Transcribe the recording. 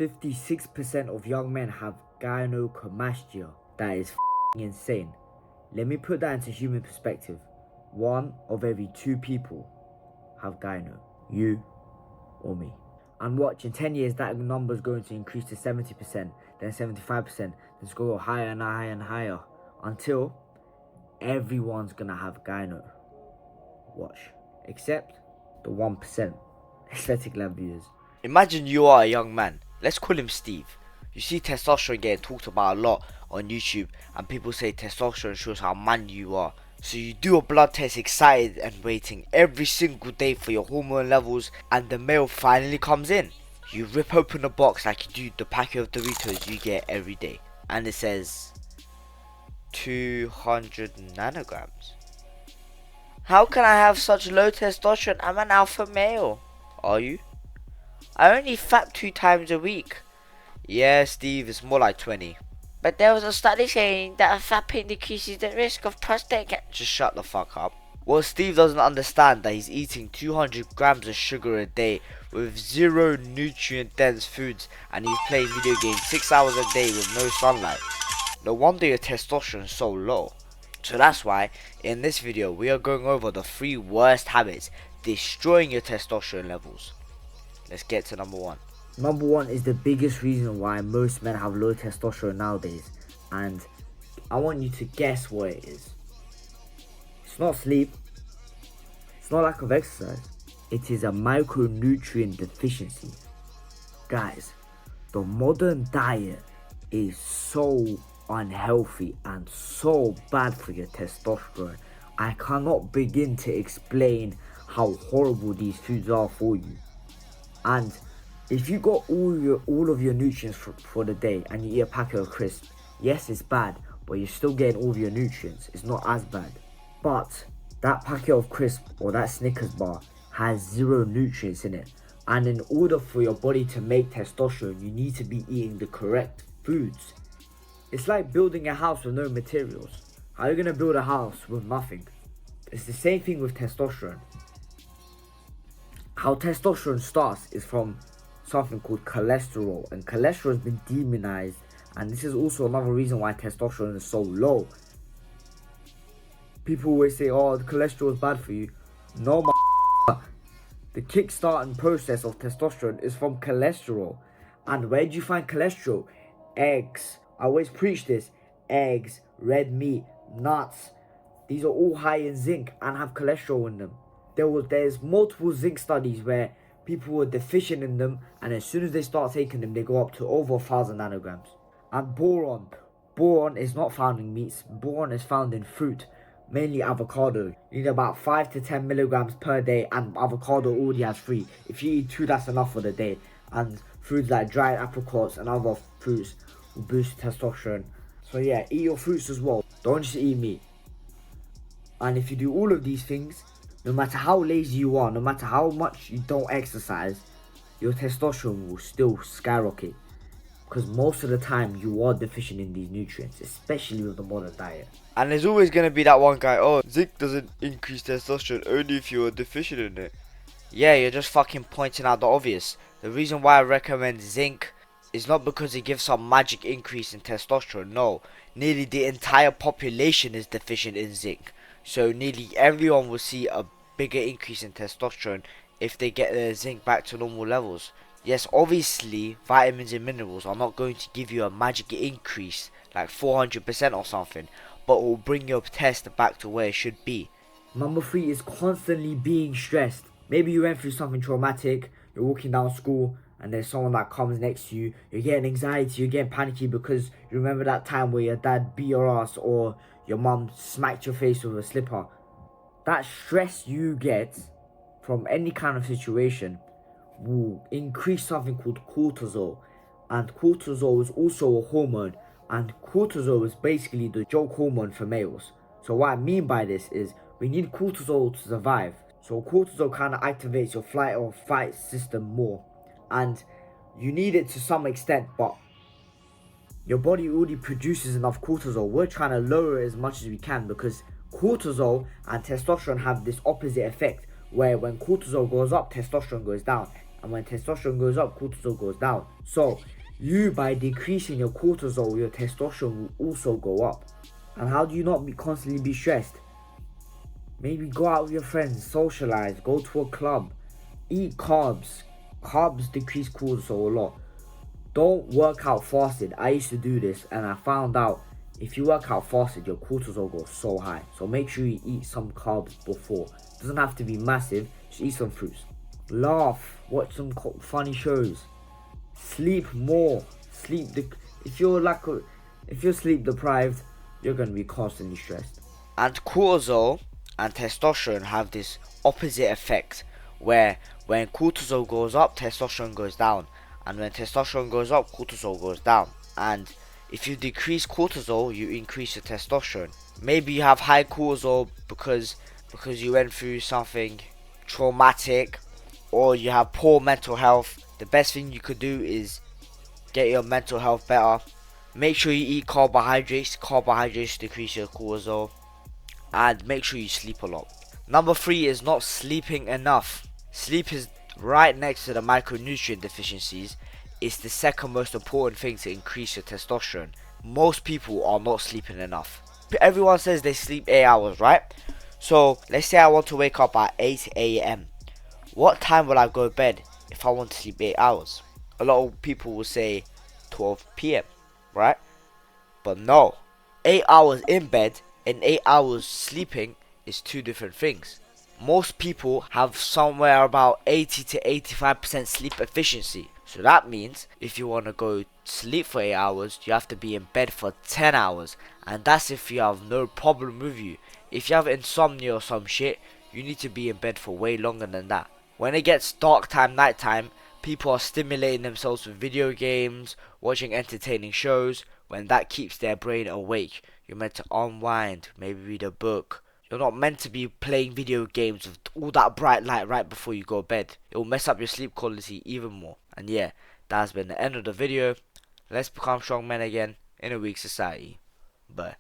56% of young men have gynecomastia. That is insane. Let me put that into human perspective. 1 of every 2 people have gyno. You or me. And watch, in 10 years that number is going to increase to 70%, then 75%, then it's going to go higher and higher and higher until everyone's gonna have gyno. Watch. Except the 1% aesthetic lab viewers. Imagine you are a young man. Let's call him Steve. You see testosterone getting talked about a lot on YouTube, and people say testosterone shows how manly you are. So you do a blood test excited and waiting every single day for your hormone levels, and the mail finally comes in. You rip open the box like you do the packet of Doritos you get every day, and it says 200 nanograms. How can I have such low testosterone? I'm an alpha male. Are you? I only fap 2 times a week. Yeah, Steve, it's more like 20. But there was a study saying that fapping decreases the risk of prostate cancer. Just shut the fuck up. Well, Steve doesn't understand that he's eating 200 grams of sugar a day with 0 nutrient dense foods, and he's playing video games 6 hours a day with no sunlight. No wonder your testosterone is so low. So that's why in this video we are going over the 3 worst habits destroying your testosterone levels. Let's get to number 1. Number 1 is the biggest reason why most men have low testosterone nowadays, and I want you to guess what it is. It's not sleep, it's not lack of exercise, it is a micronutrient deficiency. Guys, the modern diet is so unhealthy and so bad for your testosterone. I cannot begin to explain how horrible these foods are for you. And if you got all of your nutrients for the day and you eat a packet of crisps, yes, it's bad, but you're still getting all of your nutrients. It's not as bad. But that packet of crisp or that Snickers bar has 0 nutrients in it. And in order for your body to make testosterone, you need to be eating the correct foods. It's like building a house with no materials. How are you going to build a house with nothing? It's the same thing with testosterone. How testosterone starts is from something called cholesterol, and cholesterol has been demonized, and this is also another reason why testosterone is so low. People always say, oh, the cholesterol is bad for you. No, the kickstarting process of testosterone is from cholesterol. And where do you find cholesterol? Eggs. I always preach this. Eggs, red meat, nuts. These are all high in zinc and have cholesterol in them. There's multiple zinc studies where people were deficient in them, and as soon as they start taking them, they go up to over 1,000 nanograms. And boron is not found in meats. Boron is found in fruit, mainly avocado. You need about 5 to 10 milligrams per day, and avocado already has 3. If you eat 2, that's enough for the day. And foods like dried apricots and other fruits will boost testosterone. So yeah, eat your fruits as well. Don't just eat meat. And if you do all of these things, no matter how lazy you are, no matter how much you don't exercise, your testosterone will still skyrocket. Because most of the time you are deficient in these nutrients, especially with the modern diet. And there's always going to be that one guy, oh, zinc doesn't increase testosterone only if you're deficient in it. Yeah, you're just fucking pointing out the obvious. The reason why I recommend zinc is not because it gives some magic increase in testosterone. No, nearly the entire population is deficient in zinc. So nearly everyone will see a bigger increase in testosterone if they get their zinc back to normal levels. Yes, obviously vitamins and minerals are not going to give you a magic increase like 400% or something, but it will bring your test back to where it should be. Number 3 is constantly being stressed. Maybe you went through something traumatic, you're walking down school and there's someone that comes next to you, you're getting anxiety, you're getting panicky because you remember that time where your dad beat your ass or your mum smacked your face with a slipper. That stress you get from any kind of situation will increase something called cortisol. And cortisol is also a hormone. And cortisol is basically the joke hormone for males. So what I mean by this is we need cortisol to survive. So cortisol kind of activates your flight or fight system more. And you need it to some extent, but your body already produces enough cortisol. We're trying to lower it as much as we can because cortisol and testosterone have this opposite effect where when cortisol goes up, testosterone goes down. And when testosterone goes up, cortisol goes down. So you, by decreasing your cortisol, your testosterone will also go up. And how do you not constantly be stressed? Maybe go out with your friends, socialize, go to a club, eat carbs. Carbs decrease cortisol a lot. Don't work out fasted. I used to do this and I found out if you work out fasted, your cortisol goes so high. So make sure you eat some carbs before. Doesn't have to be massive, just eat some fruits. Laugh, watch some funny shows. Sleep more. If you're sleep deprived, you're gonna be constantly stressed. And cortisol and testosterone have this opposite effect where when cortisol goes up, testosterone goes down, and when testosterone goes up, cortisol goes down. And if you decrease cortisol, you increase your testosterone. Maybe you have high cortisol because you went through something traumatic, or you have poor mental health. The best thing you could do is get your mental health better. Make sure you eat carbohydrates. Carbohydrates decrease your cortisol. And make sure you sleep a lot. Number 3 is not sleeping enough. Sleep is right next to the micronutrient deficiencies. It's the second most important thing to increase your testosterone. Most people are not sleeping enough. Everyone says they sleep 8 hours, right? So let's say I want to wake up at 8 a.m. What time will I go to bed if I want to sleep 8 hours? A lot of people will say 12 p.m., right? But no, 8 hours in bed and 8 hours sleeping is two different things. Most people have somewhere about 80 to 85% sleep efficiency. So that means if you want to go sleep for 8 hours, you have to be in bed for 10 hours. And that's if you have no problem with you. If you have insomnia or some shit, you need to be in bed for way longer than that. When it gets dark time, night time, people are stimulating themselves with video games, watching entertaining shows, when that keeps their brain awake. You're meant to unwind, maybe read a book. You're not meant to be playing video games with all that bright light right before you go to bed. It will mess up your sleep quality even more. And yeah, that has been the end of the video. Let's become strong men again in a weak society. Bye.